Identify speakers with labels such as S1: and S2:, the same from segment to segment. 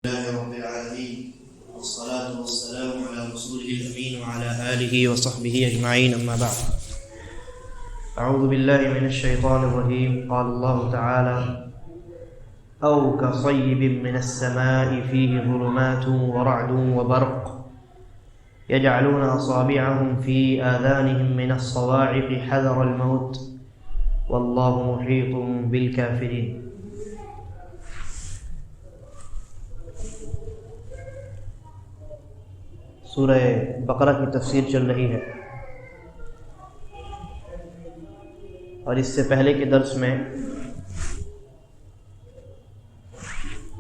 S1: لله رب العالمين والصلاة والسلام على رسوله الأمين وعلى آله وصحبه أجمعين أما بعد أعوذ بالله من الشيطان الرجيم قال الله تعالى أو كصيب من السماء فيه ظلمات ورعد وبرق يجعلون أصابعهم في آذانهم من الصواعق حذر الموت والله محيط بالكافرين۔ سورہ بقرہ کی تفسیر چل رہی ہے، اور اس سے پہلے کے درس میں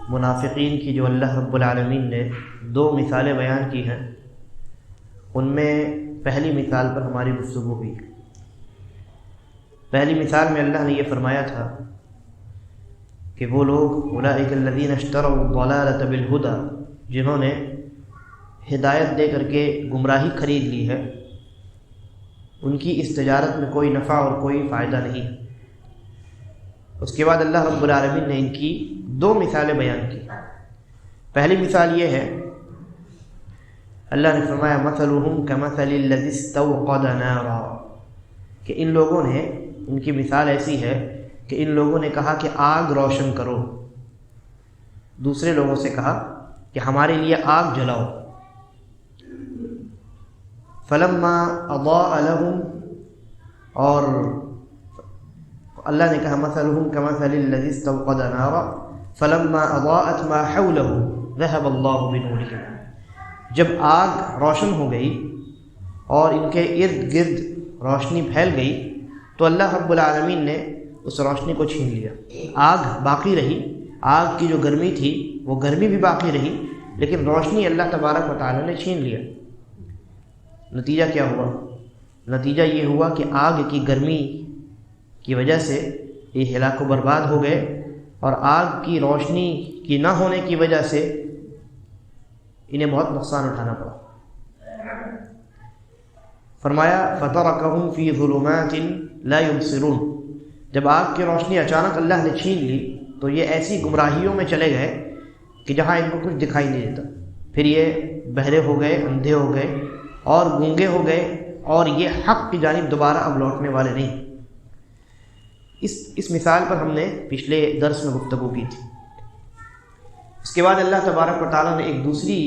S1: منافقین کی جو اللہ رب العالمین نے دو مثالیں بیان کی ہیں، ان میں پہلی مثال پر ہماری گفتگو ہوئی۔ پہلی مثال میں اللہ نے یہ فرمایا تھا کہ وہ لوگ اولئک الذین اشتروا الضلالۃ بالہدی، جنہوں نے ہدایت دے کر کے گمراہی خرید لی ہے، ان کی اس تجارت میں کوئی نفع اور کوئی فائدہ نہیں۔ اس کے بعد اللہ رب العالمین نے ان کی دو مثالیں بیان کی۔ پہلی مثال یہ ہے، اللہ نے فرمایا مثلهم كمثل الذي استوقد نارا، کہ ان لوگوں نے، ان کی مثال ایسی ہے کہ ان لوگوں نے کہا کہ آگ روشن کرو، دوسرے لوگوں سے کہا کہ ہمارے لیے آگ جلاؤ۔ فلما اضاء لهم، اور اللہ نے کہا مثلهم كمثل الذي استوقد نارا فلما اضاءت ما حوله ذهب الله بنورهم، جب آگ روشن ہو گئی اور ان کے ارد گرد روشنی پھیل گئی تو اللہ رب العالمین نے اس روشنی کو چھین لیا۔ آگ باقی رہی، آگ کی جو گرمی تھی وہ گرمی بھی باقی رہی، لیکن روشنی اللہ تبارک و تعالی نے چھین لیا۔ نتیجہ کیا ہوا؟ نتیجہ یہ ہوا کہ آگ کی گرمی کی وجہ سے یہ ہلاک و برباد ہو گئے، اور آگ کی روشنی کی نہ ہونے کی وجہ سے انہیں بہت نقصان اٹھانا پڑا۔ فرمایا فَتَرَكَهُمْ فِي ظُلُمَاتٍ لَا يُبْصِرُونَ، جب آگ کی روشنی اچانک اللہ نے چھین لی تو یہ ایسی گمراہیوں میں چلے گئے کہ جہاں ان کو کچھ دکھائی نہیں دیتا۔ پھر یہ بہرے ہو گئے، اندھے ہو گئے اور گونگے ہو گئے، اور یہ حق کی جانب دوبارہ اب لوٹنے والے نہیں۔ اس مثال پر ہم نے پچھلے درس میں گفتگو کی تھی۔ اس کے بعد اللہ تبارک و تعالیٰ نے ایک دوسری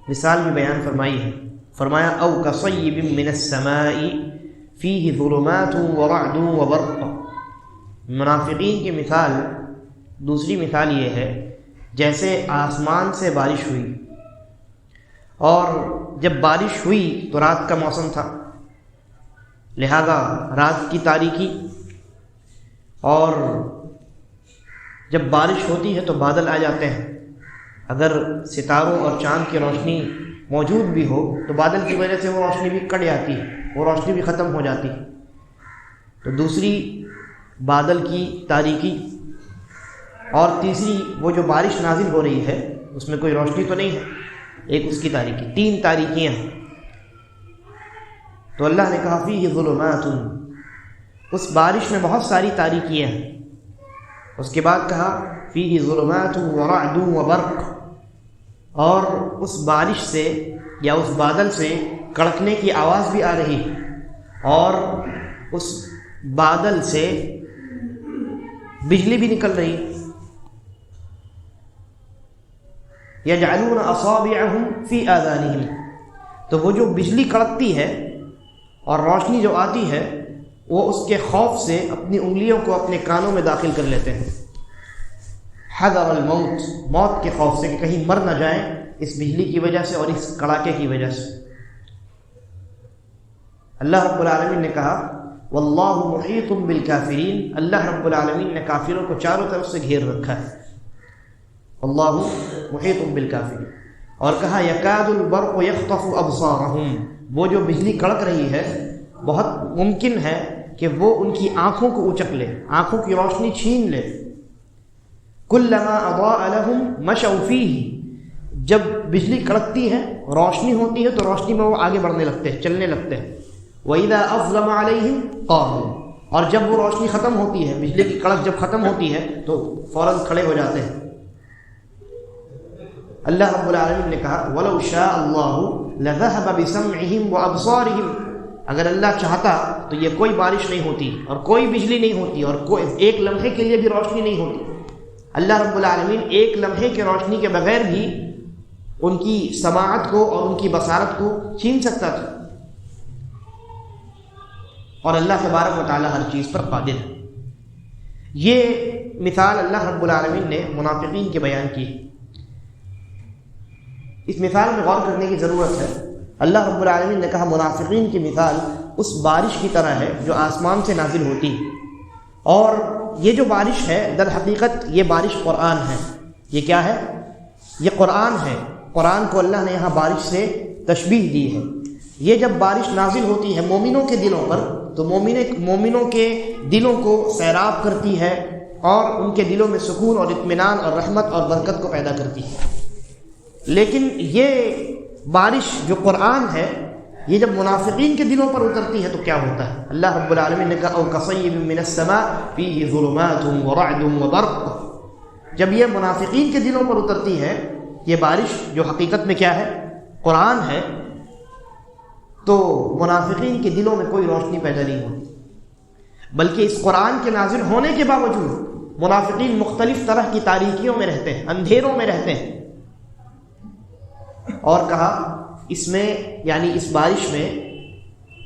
S1: مثال بھی بیان فرمائی ہے۔ فرمایا او کصیب من السماء فیہ ظلمات ورعد وبرق۔ منافقین کی مثال، دوسری مثال یہ ہے جیسے آسمان سے بارش ہوئی، اور جب بارش ہوئی تو رات کا موسم تھا، لہذا رات کی تاریکی، اور جب بارش ہوتی ہے تو بادل آ جاتے ہیں۔ اگر ستاروں اور چاند کی روشنی موجود بھی ہو تو بادل کی وجہ سے وہ روشنی بھی کٹ جاتی ہے، وہ روشنی بھی ختم ہو جاتی ہے۔ تو دوسری بادل کی تاریکی، اور تیسری وہ جو بارش نازل ہو رہی ہے اس میں کوئی روشنی تو نہیں ہے، ایک اس کی تاریکی، تین تاریکیاں ہیں۔ تو اللہ نے کہا فیہ ظلمات، اس بارش میں بہت ساری تاریکیاں ہیں۔ اس کے بعد کہا فیہ ظلمات ورعد وبرق، اور اس بارش سے یا اس بادل سے کڑکنے کی آواز بھی آ رہی ہے، اور اس بادل سے بجلی بھی نکل رہی۔ یجعلون اصابعهم فی آذانہم، تو وہ جو بجلی کڑکتی ہے اور روشنی جو آتی ہے وہ اس کے خوف سے اپنی انگلیوں کو اپنے کانوں میں داخل کر لیتے ہیں۔ حذر الموت، موت کے خوف سے کہ کہیں مر نہ جائیں اس بجلی کی وجہ سے اور اس کڑاکے کی وجہ سے۔ اللہ رب العالمین نے کہا واللہ محیط بالکافرین، اللہ رب العالمین نے کافروں کو چاروں طرف سے گھیر رکھا ہے۔ واللہ محیط بالکافرین، اور کہا یکاد البرق یخطف ابصارہم، وہ جو بجلی کڑک رہی ہے بہت ممکن ہے کہ وہ ان کی آنکھوں کو اچک لے، آنکھوں کی روشنی چھین لے۔ کلما اضاء لهم مشوا فیہ، جب بجلی کڑکتی ہے، روشنی ہوتی ہے تو روشنی میں وہ آگے بڑھنے لگتے ہیں، چلنے لگتے ہیں۔ وَإِذَا أَظْلَمَ عَلَيْهِمْ قَامُوا، اور جب وہ روشنی ختم ہوتی ہے، بجلی کی کڑک جب ختم ہوتی ہے تو فوراً کھڑے ہو جاتے ہیں۔ اللہ رب العالمین نے کہا وَلَوْ شَاءَ اللَّهُ لَذَهَبَ بِسَمْعِهِمْ وَأَبْصَارِهِمْ، اگر اللہ چاہتا تو یہ کوئی بارش نہیں ہوتی اور کوئی بجلی نہیں ہوتی اور کوئی ایک لمحے کے لیے بھی روشنی نہیں ہوتی۔ اللہ رب العالمین ایک لمحے کی روشنی کے بغیر بھی ان کی سماعت کو اور ان کی بصارت کو چھین سکتا تھا، اور اللہ تبارک و تعالی ہر چیز پر قادر ہے۔ یہ مثال اللہ رب العالمین نے منافقین کے بیان کی۔ اس مثال میں غور کرنے کی ضرورت ہے۔ اللہ رب العالمین نے کہا منافقین کی مثال اس بارش کی طرح ہے جو آسمان سے نازل ہوتی ہے، اور یہ جو بارش ہے در حقیقت یہ بارش قرآن ہے۔ یہ کیا ہے؟ یہ قرآن ہے۔ قرآن کو اللہ نے یہاں بارش سے تشبیہ دی ہے۔ یہ جب بارش نازل ہوتی ہے مومنوں کے دلوں پر تو مومنوں کے دلوں کو سیراب کرتی ہے اور ان کے دلوں میں سکون اور اطمینان اور رحمت اور برکت کو پیدا کرتی ہے۔ لیکن یہ بارش جو قرآن ہے یہ جب منافقین کے دلوں پر اترتی ہے تو کیا ہوتا ہے؟ اللہ رب العالمین نے کہا او کصیب من السماء فیہ ظلمات ورعد وبرق، جب یہ منافقین کے دلوں پر اترتی ہے یہ بارش جو حقیقت میں کیا ہے؟ قرآن ہے، تو منافقین کے دلوں میں کوئی روشنی پیدا نہیں ہوتی، بلکہ اس قرآن کے نازل ہونے کے باوجود منافقین مختلف طرح کی تاریکیوں میں رہتے ہیں، اندھیروں میں رہتے ہیں۔ اور کہا اس میں یعنی اس بارش میں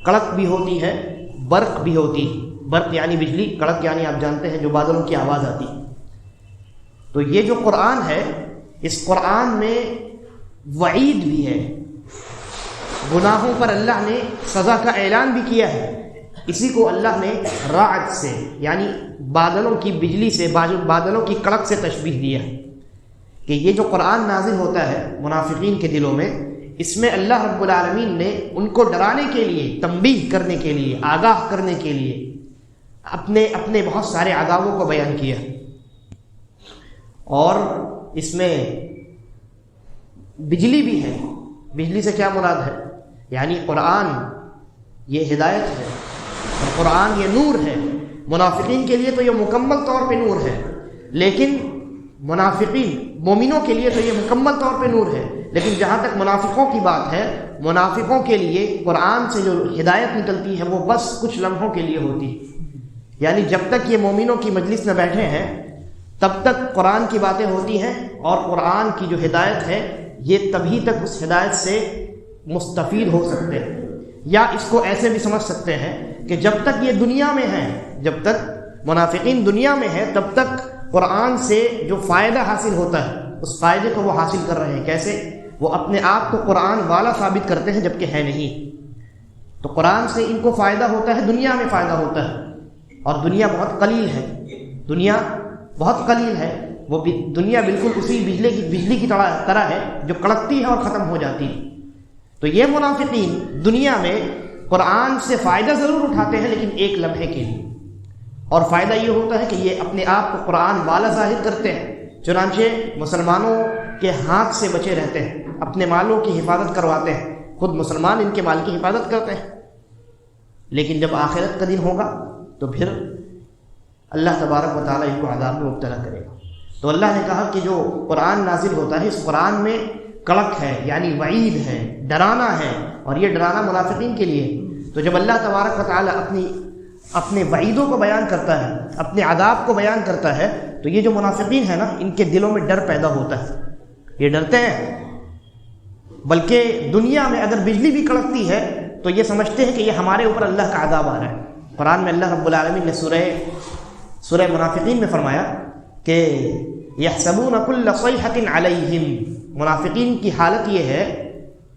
S1: کڑک بھی ہوتی ہے، برق بھی ہوتی ہے۔ برق یعنی بجلی، کڑک یعنی آپ جانتے ہیں جو بادلوں کی آواز آتی ہے۔ تو یہ جو قرآن ہے اس قرآن میں وعید بھی ہے، گناہوں پر اللہ نے سزا کا اعلان بھی کیا ہے۔ اسی کو اللہ نے رعد سے یعنی بادلوں کی بجلی سے، بادلوں کی کڑک سے تشبیہ دیا ہے کہ یہ جو قرآن نازل ہوتا ہے منافقین کے دلوں میں، اس میں اللہ رب العالمین نے ان کو ڈرانے کے لیے، تنبیہ کرنے کے لیے، آگاہ کرنے کے لیے اپنے بہت سارے عذابوں کو بیان کیا، اور اس میں بجلی بھی ہے۔ بجلی سے کیا مراد ہے؟ یعنی قرآن یہ ہدایت ہے اور قرآن یہ نور ہے۔ منافقین کے لیے تو یہ مکمل طور پہ نور ہے، لیکن مومنوں کے لیے تو یہ مکمل طور پہ نور ہے، لیکن جہاں تک منافقوں کی بات ہے، منافقوں کے لیے قرآن سے جو ہدایت نکلتی ہے وہ بس کچھ لمحوں کے لیے ہوتی ہے۔ یعنی جب تک یہ مومنوں کی مجلس میں بیٹھے ہیں تب تک قرآن کی باتیں ہوتی ہیں، اور قرآن کی جو ہدایت ہے یہ تبھی تک اس ہدایت سے مستفید ہو سکتے ہیں، یا اس کو ایسے بھی سمجھ سکتے ہیں کہ جب تک یہ دنیا میں ہیں، جب تک منافقین دنیا میں ہیں تب تک قرآن سے جو فائدہ حاصل ہوتا ہے اس فائدے کو وہ حاصل کر رہے ہیں۔ کیسے؟ وہ اپنے آپ کو قرآن والا ثابت کرتے ہیں جبکہ ہے نہیں۔ تو قرآن سے ان کو فائدہ ہوتا ہے، دنیا میں فائدہ ہوتا ہے، اور دنیا بہت قلیل ہے، دنیا بہت قلیل ہے۔ وہ دنیا بالکل اسی بجلی کی طرح ہے جو کڑکتی ہے اور ختم ہو جاتی ہے۔ تو یہ منافقین دنیا میں قرآن سے فائدہ ضرور اٹھاتے ہیں لیکن ایک لمحے کے لیے، اور فائدہ یہ ہوتا ہے کہ یہ اپنے آپ کو قرآن والا ظاہر کرتے ہیں، چنانچہ مسلمانوں کے ہاتھ سے بچے رہتے ہیں، اپنے مالوں کی حفاظت کرواتے ہیں، خود مسلمان ان کے مال کی حفاظت کرتے ہیں، لیکن جب آخرت کا دن ہوگا تو پھر اللہ تبارک و تعالیٰ ان کو عذاب میں مبتلا کرے گا۔ تو اللہ نے کہا کہ جو قرآن نازل ہوتا ہے اس قرآن میں کڑک ہے یعنی وعید ہے، ڈرانا ہے، اور یہ ڈرانا منافقین کے لیے۔ تو جب اللہ تبارک و تعالیٰ اپنے وعیدوں کو بیان کرتا ہے، اپنے عذاب کو بیان کرتا ہے، تو یہ جو منافقین ہیں نا ان کے دلوں میں ڈر پیدا ہوتا ہے، یہ ڈرتے ہیں۔ بلکہ دنیا میں اگر بجلی بھی کڑکتی ہے تو یہ سمجھتے ہیں کہ یہ ہمارے اوپر اللہ کا عذاب آ رہا ہے۔ قرآن میں اللہ رب العالمین نے سورہ منافقین میں فرمایا کہ یحسبون کل صیحۃ علیہم، منافقین کی حالت یہ ہے،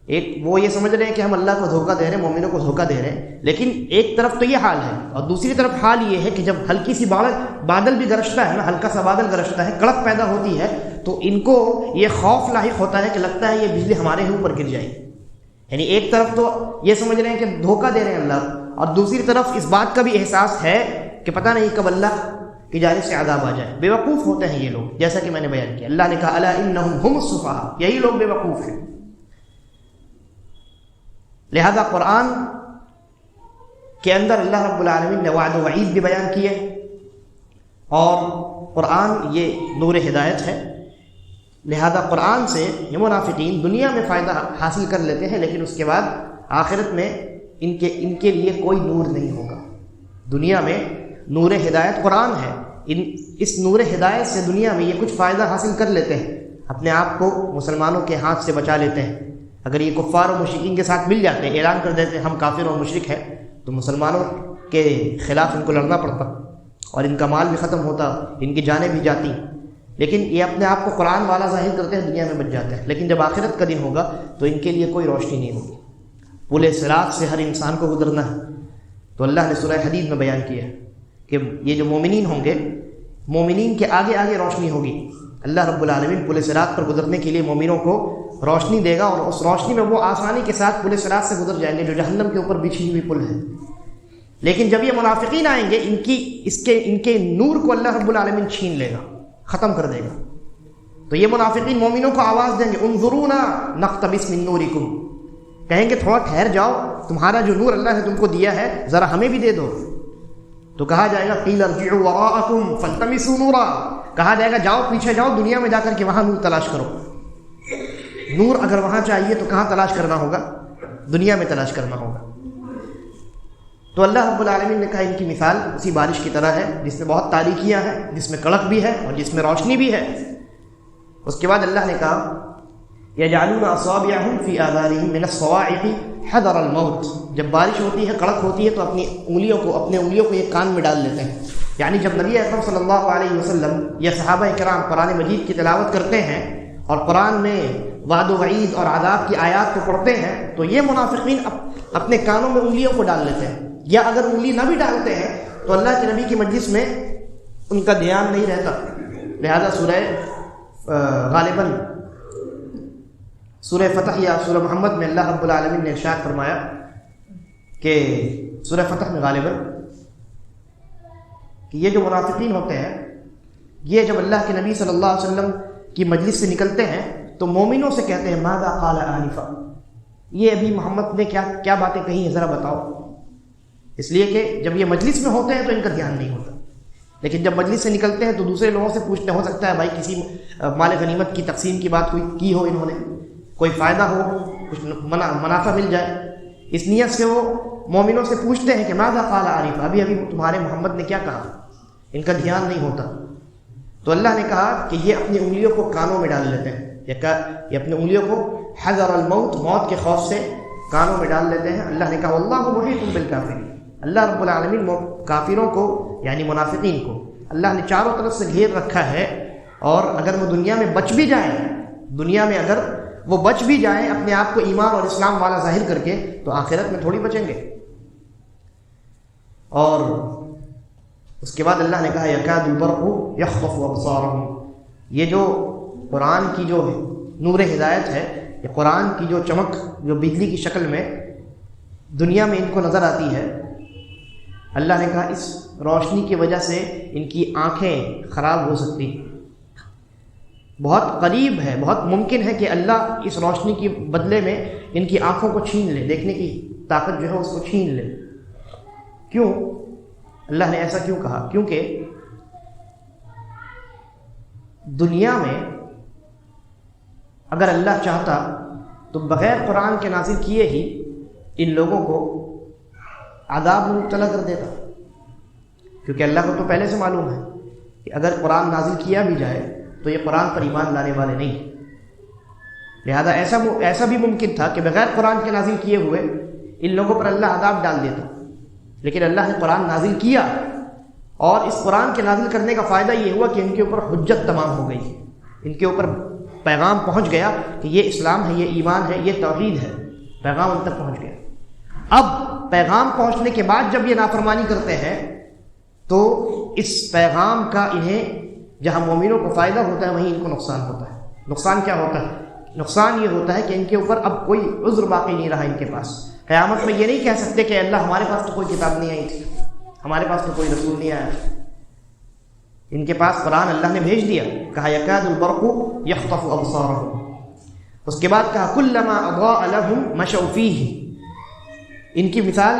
S1: ایک وہ یہ سمجھ رہے ہیں کہ ہم اللہ کو دھوکہ دے رہے ہیں، مومنوں کو دھوکہ دے رہے ہیں، لیکن ایک طرف تو یہ حال ہے اور دوسری طرف حال یہ ہے کہ جب ہلکی سی بادل بھی گرجتا ہے نا، ہلکا سا بادل گرجتا ہے، کڑک پیدا ہوتی ہے تو ان کو یہ خوف لاحق ہوتا ہے کہ لگتا ہے یہ بجلی ہمارے ہی اوپر گر جائے گی۔ یعنی ایک طرف تو یہ سمجھ رہے ہیں کہ دھوکہ دے رہے ہیں اللہ، اور دوسری طرف اس بات کا بھی احساس ہے کہ پتہ نہیں کب اللہ کی جانب سے عذاب آ جائے۔ بے وقوف ہوتے ہیں یہ لوگ، جیسا کہ میں نے بیان کیا۔ اللہ نے کہا الا انہم ہم السفہاء، یہی لوگ بے وقوف ہیں۔ لہذا قرآن کے اندر اللہ رب العالمین نے وعد و وعید بھی بیان کیے، اور قرآن یہ نور ہدایت ہے، لہذا قرآن سے یہ منافقین دنیا میں فائدہ حاصل کر لیتے ہیں، لیکن اس کے بعد آخرت میں ان کے لیے کوئی نور نہیں ہوگا۔ دنیا میں نور ہدایت قرآن ہے، اس نور ہدایت سے دنیا میں یہ کچھ فائدہ حاصل کر لیتے ہیں، اپنے آپ کو مسلمانوں کے ہاتھ سے بچا لیتے ہیں۔ اگر یہ کفار و مشرکین کے ساتھ مل جاتے ہیں، اعلان کر دیتے ہیں ہم کافر اور مشرک ہیں، تو مسلمانوں کے خلاف ان کو لڑنا پڑتا اور ان کا مال بھی ختم ہوتا، ان کی جانیں بھی جاتی۔ لیکن یہ اپنے آپ کو قرآن والا ظاہر کرتے ہیں، دنیا میں بچ جاتے ہیں، لیکن جب آخرت کا دن ہوگا تو ان کے لیے کوئی روشنی نہیں ہوگی۔ پل صراط سے ہر انسان کو گزرنا ہے، تو اللہ نے سورہ حدید میں بیان کیا ہے کہ یہ جو مومنین ہوں گے، مومنین کے آگے آگے روشنی ہوگی۔ اللہ رب العالمین پل صراط پر گزرنے کے لیے مومنوں کو روشنی دے گا، اور اس روشنی میں وہ آسانی کے ساتھ پل صراط سے گزر جائیں گے جو جہنم کے اوپر بچھی ہوئی پل ہے۔ لیکن جب یہ منافقین آئیں گے، ان کے نور کو اللہ رب العالمین چھین لے گا، ختم کر دے گا۔ تو یہ منافقین مومنوں کو آواز دیں گے انظرونا نقتبس من نورکم، کہیں گے تھوڑا ٹھہر جاؤ، تمہارا جو نور اللہ نے تم کو دیا ہے ذرا ہمیں بھی دے دو۔ تو کہا جائے گا قیل ارجعوا وراءکم فالتمسوا نورا، کہا جائے گا جاؤ پیچھے جاؤ، دنیا میں جا کر کے وہاں نور تلاش کرو۔ نور اگر وہاں چاہیے تو کہاں تلاش کرنا ہوگا؟ دنیا میں تلاش کرنا ہوگا۔ تو اللہ رب العالمین نے کہا ان کی مثال اسی بارش کی طرح ہے جس میں بہت تاریکیاں ہیں، جس میں کڑک بھی ہے اور جس میں روشنی بھی ہے۔ اس کے بعد اللہ نے کہا یجعلون اصابعهم فی آذانہم من الصواعق حذر الموت، جب بارش ہوتی ہے، کڑک ہوتی ہے، تو اپنے انگلیوں کو یہ کان میں ڈال لیتے ہیں۔ یعنی جب نبی اکرم صلی اللہ علیہ وسلم یا صحابہ کرام قرآن مجید کی تلاوت کرتے ہیں اور قرآن میں وعد و وعید اور عذاب کی آیات کو پڑھتے ہیں، تو یہ منافقین اپنے کانوں میں انگلیوں کو ڈال لیتے ہیں، یا اگر انگلی نہ بھی ڈالتے ہیں تو اللہ کے نبی کی مجلس میں ان کا دھیان نہیں رہتا۔ لہذا غالباً سورہ فتح یا سورہ محمد میں اللہ رب العالمین نے ارشاد فرمایا کہ سورہ فتح میں غالباً کہ یہ جو منافقین ہوتے ہیں، یہ جب اللہ کے نبی صلی اللہ علیہ وسلم کی مجلس سے نکلتے ہیں تو مومنوں سے کہتے ہیں ماذا قال آنفا، یہ ابھی محمد نے کیا باتیں کہی ہیں ذرا بتاؤ۔ اس لیے کہ جب یہ مجلس میں ہوتے ہیں تو ان کا دھیان نہیں ہوتا، لیکن جب مجلس سے نکلتے ہیں تو دوسرے لوگوں سے پوچھتے، ہو سکتا ہے بھائی کسی مال غنیمت کی تقسیم کی بات کی ہو، انہوں نے کوئی فائدہ ہو، کچھ منافع مل جائے، اس نیت سے وہ مومنوں سے پوچھتے ہیں کہ ماذا قال آنفا، ابھی تمہارے محمد نے کیا کہا۔ ان کا دھیان نہیں ہوتا۔ تو اللہ نے کہا کہ یہ اپنی انگلیوں کو کانوں میں ڈال لیتے ہیں، یہ اپنی انگلیوں کو حذر الموت، موت کے خوف سے کانوں میں ڈال لیتے ہیں۔ اللہ نے کہا واللہ محیط بالکافرین، اللہ رب العالمین کافروں کو یعنی منافقین کو اللہ نے چاروں طرف سے گھیر رکھا ہے، اور اگر وہ دنیا میں بچ بھی جائیں، دنیا میں اگر وہ بچ بھی جائیں اپنے آپ کو ایمان اور اسلام والا ظاہر کر کے، تو آخرت میں تھوڑی بچیں گے۔ اور اس کے بعد اللہ نے کہا یکاد البرق یخطف ابصارهم، یہ جو قرآن کی جو نور ہدایت ہے، یہ قرآن کی جو چمک جو بجلی کی شکل میں دنیا میں ان کو نظر آتی ہے، اللہ نے کہا اس روشنی کی وجہ سے ان کی آنکھیں خراب ہو سکتی، بہت قریب ہے، بہت ممکن ہے کہ اللہ اس روشنی کے بدلے میں ان کی آنکھوں کو چھین لے، دیکھنے کی طاقت جو ہے اس کو چھین لے۔ کیوں اللہ نے ایسا کیوں کہا؟ کیونکہ دنیا میں اگر اللہ چاہتا تو بغیر قرآن کے نازل کیے ہی ان لوگوں کو عذاب میں مبتلا کر دیتا، کیونکہ اللہ کو تو پہلے سے معلوم ہے کہ اگر قرآن نازل کیا بھی جائے تو یہ قرآن پر ایمان لانے والے نہیں، لہذا ایسا بھی ممکن تھا کہ بغیر قرآن کے نازل کیے ہوئے ان لوگوں پر اللہ عذاب ڈال دیتا، لیکن اللہ نے قرآن نازل کیا، اور اس قرآن کے نازل کرنے کا فائدہ یہ ہوا کہ ان کے اوپر حجت تمام ہو گئی، ان کے اوپر پیغام پہنچ گیا کہ یہ اسلام ہے، یہ ایمان ہے، یہ توحید ہے، پیغام ان تک پہنچ گیا۔ اب پیغام پہنچنے کے بعد جب یہ نافرمانی کرتے ہیں تو اس پیغام کا انہیں جہاں مومنوں کو فائدہ ہوتا ہے وہیں ان کو نقصان ہوتا ہے۔ نقصان کیا ہوتا ہے؟ نقصان یہ ہوتا ہے کہ ان کے اوپر اب کوئی عذر باقی نہیں رہا ان کے پاس۔ قیامت میں یہ نہیں کہہ سکتے کہ اللہ ہمارے پاس تو کوئی کتاب نہیں آئی تھی، ہمارے پاس تو کوئی رسول نہیں آیا، ان کے پاس قرآن اللہ نے بھیج دیا۔ کہا یکاد البرق یخطف ابصارهم، اس کے بعد کہا کلما اضاء لهم مشوا فیہ، ان کی مثال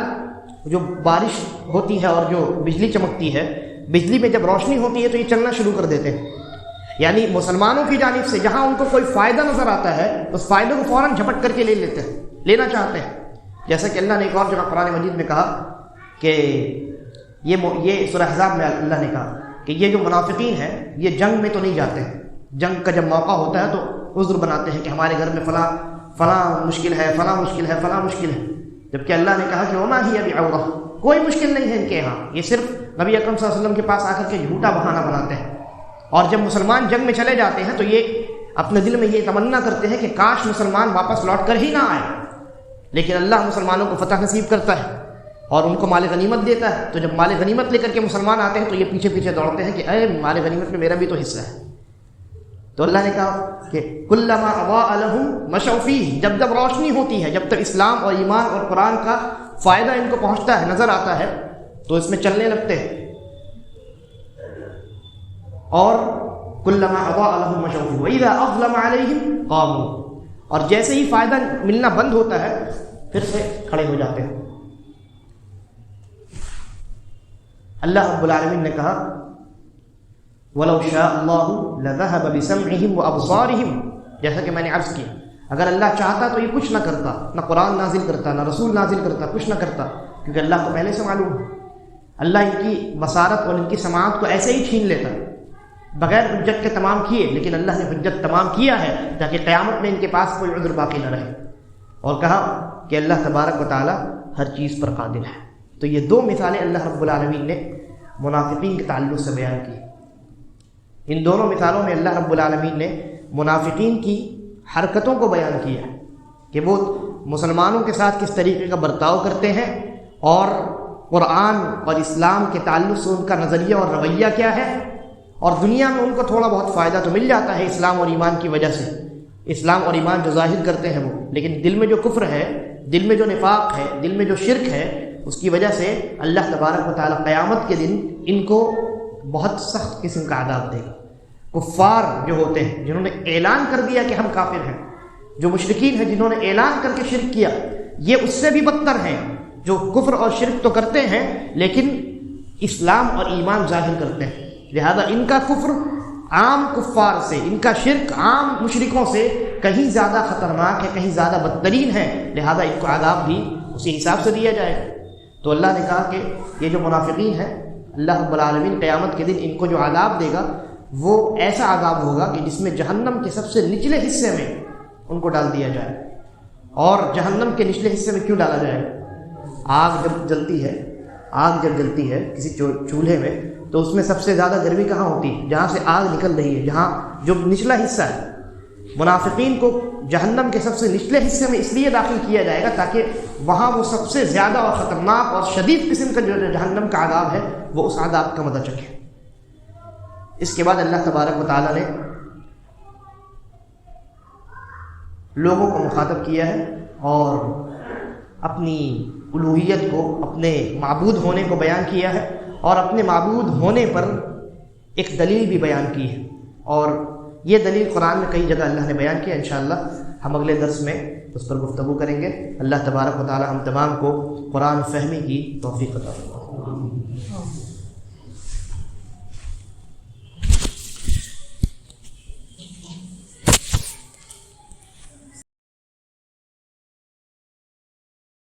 S1: جو بارش ہوتی ہے اور جو بجلی چمکتی ہے، بجلی میں جب روشنی ہوتی ہے تو یہ چلنا شروع کر دیتے ہیں، یعنی مسلمانوں کی جانب سے جہاں ان کو کوئی فائدہ نظر آتا ہے اس فائدے کو فوراً جھپٹ کر کے لے لیتے ہیں، لینا چاہتے ہیں. جیسا کہ اللہ نے ایک اور جگہ قرآن مجید میں کہا کہ یہ سورہ احزاب میں اللہ نے کہا کہ یہ جو منافقین ہیں یہ جنگ میں تو نہیں جاتے ہیں، جنگ کا جب موقع ہوتا ہے تو عذر بناتے ہیں کہ ہمارے گھر میں فلاں مشکل ہے، فلاں مشکل ہے، فلاں مشکل ہے، جبکہ اللہ نے کہا کہ وما ہی بعورہ، کوئی مشکل نہیں ہے ان کے یہاں، یہ صرف نبی اکرم صلی اللہ علیہ وسلم کے پاس آ کر کے جھوٹا بہانہ بناتے ہیں. اور جب مسلمان جنگ میں چلے جاتے ہیں تو یہ اپنے دل میں یہ تمنا کرتے ہیں کہ کاش مسلمان واپس لوٹ کر ہی نہ آئے، لیکن اللہ مسلمانوں کو فتح نصیب کرتا ہے اور ان کو مال غنیمت دیتا ہے. تو جب مال غنیمت لے کر کے مسلمان آتے ہیں تو یہ پیچھے پیچھے دوڑتے ہیں کہ اے مال غنیمت میں میرا بھی تو حصہ ہے. تو اللہ نے کہا کہ کلما اضاء لهم مشوا فیہ، جب جب روشنی ہوتی ہے، جب تک اسلام اور ایمان اور قرآن کا فائدہ ان کو پہنچتا ہے، نظر آتا ہے، تو اس میں چلنے لگتے ہیں. اور کلما اضاء لهم مشوا فیہ واذا اظلم علیہم قاموا، اور جیسے ہی فائدہ ملنا بند ہوتا ہے پھر سے کھڑے ہو جاتے ہیں. اللہ رب العالمین نے کہا وَلَوْ شَاءَ اللَّهُ لَذَهَبَ بِسَمْعِهِمْ وَأَبْصَارِهِمْ، جیسا کہ میں نے عرض کیا اگر اللہ چاہتا تو یہ کچھ نہ کرتا، نہ قرآن نازل کرتا، نہ رسول نازل کرتا، کچھ نہ کرتا، کیونکہ اللہ کو پہلے سے معلوم ہے. اللہ ان کی بصارت اور ان کی سماعت کو ایسے ہی چھین لیتا بغیر حجت کے تمام کیے، لیکن اللہ نے حجت تمام کیا ہے تاکہ قیامت میں ان کے پاس کوئی عذر باقی نہ رہے. اور کہا کہ اللہ تبارک و تعالی ہر چیز پر قادر ہے. تو یہ دو مثالیں اللہ رب العالمین نے منافقین کے تعلق سے بیان کی. ان دونوں مثالوں میں اللہ رب العالمین نے منافقین کی حرکتوں کو بیان کیا کہ وہ مسلمانوں کے ساتھ کس طریقے کا برتاؤ کرتے ہیں اور قرآن اور اسلام کے تعلق سے ان کا نظریہ اور رویہ کیا ہے. اور دنیا میں ان کو تھوڑا بہت فائدہ تو مل جاتا ہے اسلام اور ایمان کی وجہ سے، اسلام اور ایمان جو ظاہر کرتے ہیں وہ، لیکن دل میں جو کفر ہے، دل میں جو نفاق ہے، دل میں جو شرک ہے، اس کی وجہ سے اللہ تبارک و تعالی قیامت کے دن ان کو بہت سخت قسم کا عذاب دے گا. کفار جو ہوتے ہیں جنہوں نے اعلان کر دیا کہ ہم کافر ہیں، جو مشرکین ہیں جنہوں نے اعلان کر کے شرک کیا، یہ اس سے بھی بدتر ہیں جو کفر اور شرک تو کرتے ہیں لیکن اسلام اور ایمان ظاہر کرتے ہیں. لہذا ان کا کفر عام کفار سے، ان کا شرک عام مشرکوں سے کہیں زیادہ خطرناک ہے، کہیں زیادہ بدترین ہے، لہذا ان کو عذاب بھی اسی حساب سے دیا جائے گا. تو اللہ نے کہا کہ یہ جو منافقین ہیں اللہ رب العالمین قیامت کے دن ان کو جو عذاب دے گا وہ ایسا عذاب ہوگا کہ جس میں جہنم کے سب سے نچلے حصے میں ان کو ڈال دیا جائے. اور جہنم کے نچلے حصے میں کیوں ڈالا جائے؟ آگ جب جلتی ہے کسی چولہے میں تو اس میں سب سے زیادہ گرمی کہاں ہوتی ہے؟ جہاں سے آگ نکل رہی ہے، جہاں جو نچلا حصہ ہے. منافقین کو جہنم کے سب سے نچلے حصے میں اس لیے داخل کیا جائے گا تاکہ وہاں وہ سب سے زیادہ اور خطرناک اور شدید قسم کا جو جہنم کا عذاب ہے وہ اس عذاب کا مزہ چکھے. اس کے بعد اللہ تبارک و تعالی نے لوگوں کو مخاطب کیا ہے اور اپنی الوہیت کو، اپنے معبود ہونے کو بیان کیا ہے اور اپنے معبود ہونے پر ایک دلیل بھی بیان کی ہے. اور یہ دلیل قرآن میں کئی جگہ اللہ نے بیان کیا. انشاءاللہ ہم اگلے درس میں اس پر گفتگو کریں گے. اللہ تبارک و تعالی ہم تمام کو قرآن فہمی کی توفیق عطا فرمائے.